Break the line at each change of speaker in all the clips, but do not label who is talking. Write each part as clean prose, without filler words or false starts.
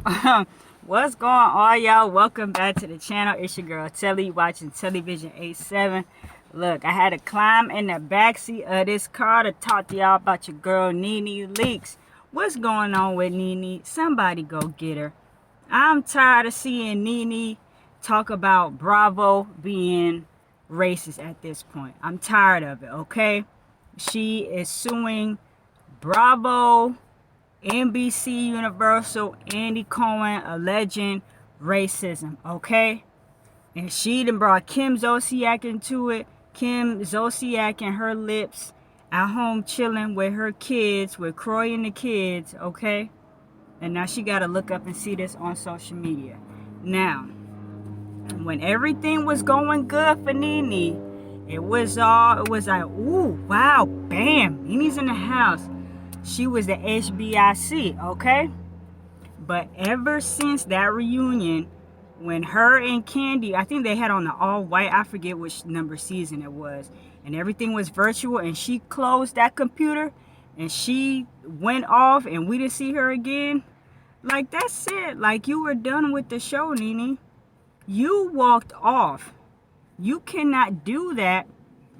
What's going on, y'all? Welcome back to the channel. It's your girl Telly, watching TelliVision87. Look, I had to climb in the backseat of this car to talk to y'all about your girl Nene Leakes. What's going on with Nene? Somebody go get her. I'm tired of seeing Nene talk about Bravo being racist at this point. I'm tired of it, okay? She is suing Bravo, NBC Universal, Andy Cohen, alleging racism, okay? And she done brought Kim Zolciak into it. Kim Zolciak and her lips at home chilling with her kids, with Croy and the kids, okay? And now she got to look up and see this on social media. Now, when everything was going good for Nene, it was like, ooh, wow, bam, Nene's in the house. She was the HBIC, okay? But ever since that reunion, when her and Candy, I think they had on the all white, I forget which number season it was, and everything was virtual, and she closed that computer and she went off and we didn't see her again. Like, that's it. Like, you were done with the show, Nene. You walked off. You cannot do that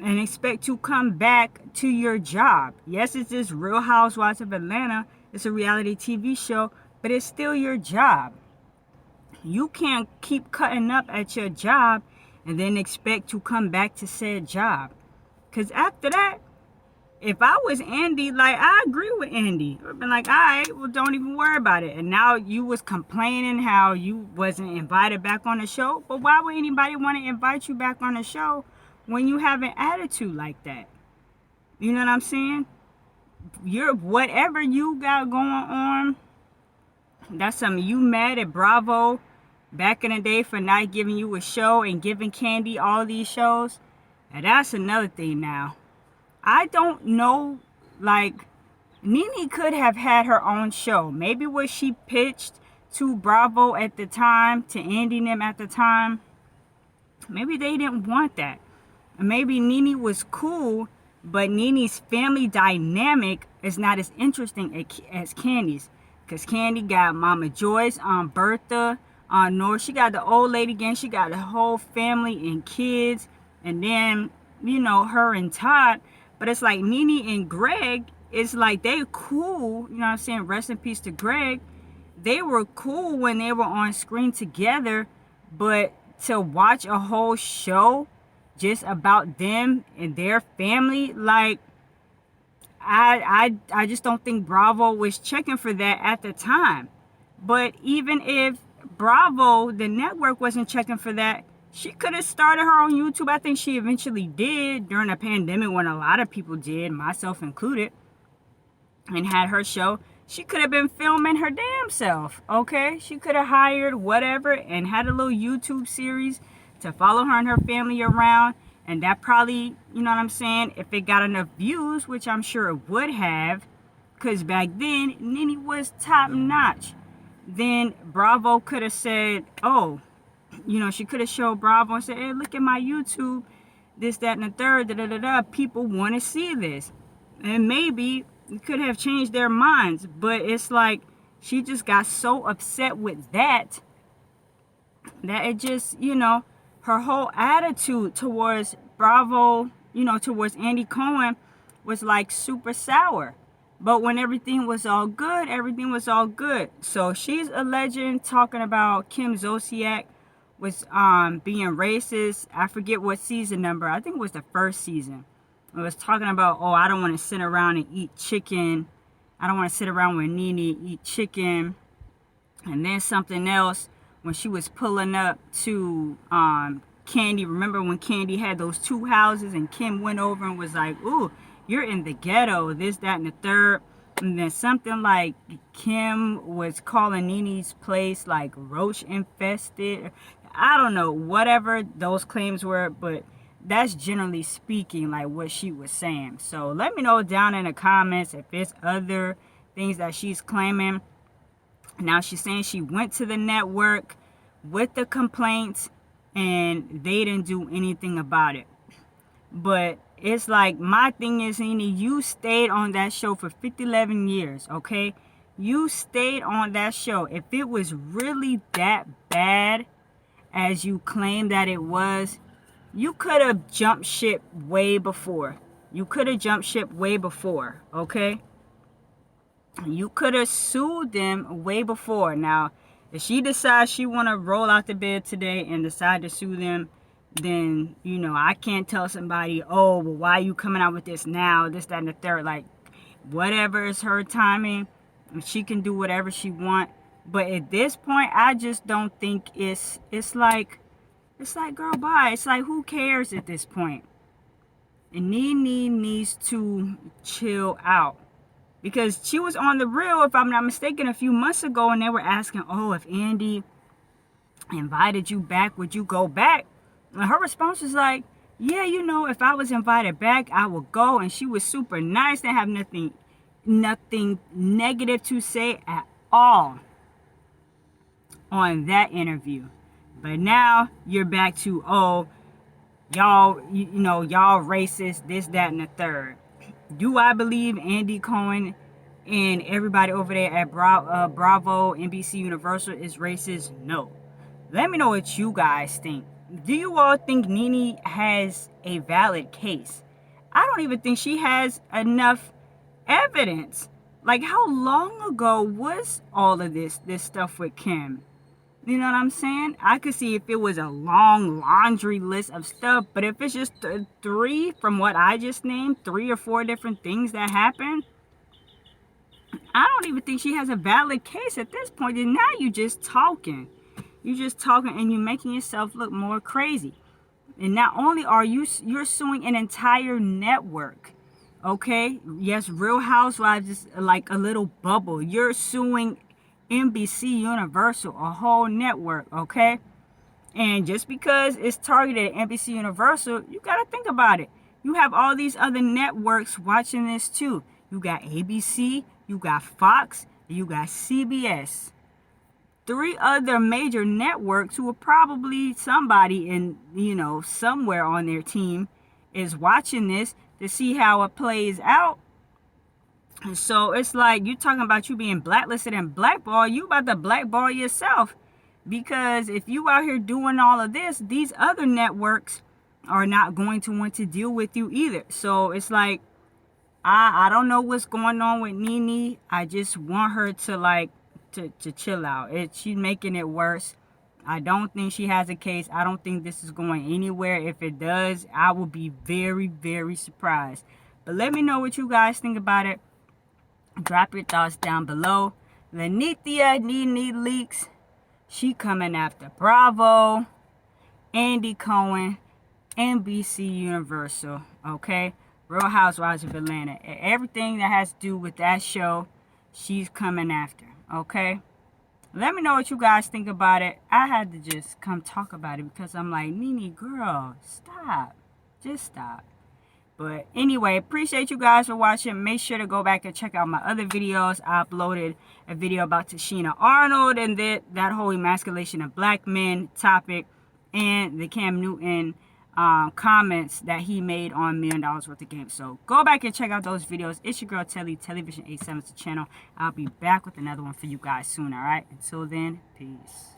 and expect to come back to your job. Yes, it's this Real Housewives of Atlanta. It's a reality TV show, but it's still your job. You can't keep cutting up at your job and then expect to come back to said job. Because after that, if I was Andy, like, I agree with Andy. I've been like, all right, well, don't even worry about it. And now you was complaining how you wasn't invited back on the show. But why would anybody want to invite you back on the show when you have an attitude like that? You know what I'm saying? You're whatever you got going on. That's something. You mad at Bravo back in the day for not giving you a show and giving Candy all these shows. And that's another thing now. I don't know, like, Nene could have had her own show. Maybe what she pitched to Bravo at the time, to Andy and them at the time, maybe they didn't want that. Maybe Nene was cool, but Nene's family dynamic is not as interesting as Candy's. Because Candy got Mama Joyce, Bertha, North. She got the old lady again. She got the whole family and kids. And then, you know, her and Todd. But it's like Nene and Greg, it's like they cool. You know what I'm saying? Rest in peace to Greg. They were cool when they were on screen together. But to watch a whole show just about them and their family, like, I just don't think Bravo was checking for that at the time. But even if Bravo, the network, wasn't checking for that, she could have started her own YouTube. I think she eventually did during the pandemic when a lot of people did, myself included, and had her show. She could have been filming her damn self, okay? She could have hired whatever and had a little YouTube series to follow her and her family around. And that probably, you know what I'm saying, if it got enough views, which I'm sure it would have, because back then, Nene was top notch. Then Bravo could have said, oh, you know, she could have showed Bravo and said, hey, look at my YouTube, this, that, and the third, da-da-da-da. People want to see this. And maybe it could have changed their minds. But it's like she just got so upset with that it just, you know, her whole attitude towards Bravo, you know, towards Andy Cohen was like super sour. But when everything was all good, everything was all good. So she's alleging, talking about Kim Zolciak was being racist. I forget what season number. I think it was the first season. It was talking about, oh, I don't want to sit around and eat chicken. I don't want to sit around with Nene, eat chicken. And then something else, when she was pulling up to Candy. Remember when Candy had those two houses and Kim went over and was like, ooh, you're in the ghetto, this, that, and the third. And then something like Kim was calling Nene's place like roach infested. I don't know, whatever those claims were, but that's generally speaking like what she was saying. So let me know down in the comments if there's other things that she's claiming. Now she's saying she went to the network with the complaints and they didn't do anything about it. But it's like, my thing is, Nene, you stayed on that show for 11 years, okay? you stayed on that show. If it was really that bad as you claim that it was, you could have jumped ship way before. You could have jumped ship way before, okay? You could have sued them way before. Now, if she decides she want to roll out the bed today and decide to sue them, then, you know, I can't tell somebody, oh, well, why are you coming out with this now, this, that, and the third. Like, whatever is her timing, she can do whatever she want. But at this point, I just don't think it's like, girl, bye. It's like, who cares at this point? And Nene needs to chill out. Because she was on the real, if I'm not mistaken, a few months ago, and they were asking, oh, if Andy invited you back, would you go back? And her response was like, yeah, you know, if I was invited back, I would go. And she was super nice. They have nothing negative to say at all on that interview. But now you're back to, oh, y'all, you know, y'all racist, this, that, and the third. Do I believe Andy Cohen and everybody over there at Bravo, NBC Universal is racist? No. Let me know what you guys think. Do you all think Nene has a valid case? I don't even think she has enough evidence. Like, how long ago was all of this stuff with Kim? You know what I'm saying? I could see if it was a long laundry list of stuff, but if it's just three from what I just named, 3 or 4 different things that happened, I don't even think she has a valid case at this point. And now you're just talking. You're just talking and you're making yourself look more crazy. And not only are you're suing an entire network. Okay? Yes, Real Housewives is like a little bubble. You're suing NBC Universal, a whole network, okay? And just because it's targeted at NBC Universal, you got to think about it. You have all these other networks watching this too. You got ABC, you got Fox, you got CBS. 3 other major networks who are probably somebody in, you know, somewhere on their team is watching this to see how it plays out. And so it's like, you're talking about you being blacklisted and blackballed. You about to blackball yourself. Because if you out here doing all of this, these other networks are not going to want to deal with you either. So it's like, I don't know what's going on with Nene. I just want her to like, to chill out. She's making it worse. I don't think she has a case. I don't think this is going anywhere. If it does, I will be very, very surprised. But let me know what you guys think about it. Drop your thoughts down below. Nene Leakes, she coming after Bravo, Andy Cohen, NBC Universal, okay? Real Housewives of Atlanta. Everything that has to do with that show, she's coming after, okay? Let me know what you guys think about it. I had to just come talk about it because I'm like, Nene, girl, stop. Just stop. But anyway, appreciate you guys for watching. Make sure to go back and check out my other videos. I uploaded a video about Tashina Arnold and that whole emasculation of black men topic, and the Cam Newton comments that he made on $1 million worth of games. So go back and check out those videos. It's your girl Telly, TelliVision87 channel. I'll be back with another one for you guys soon, all right? Until then, peace.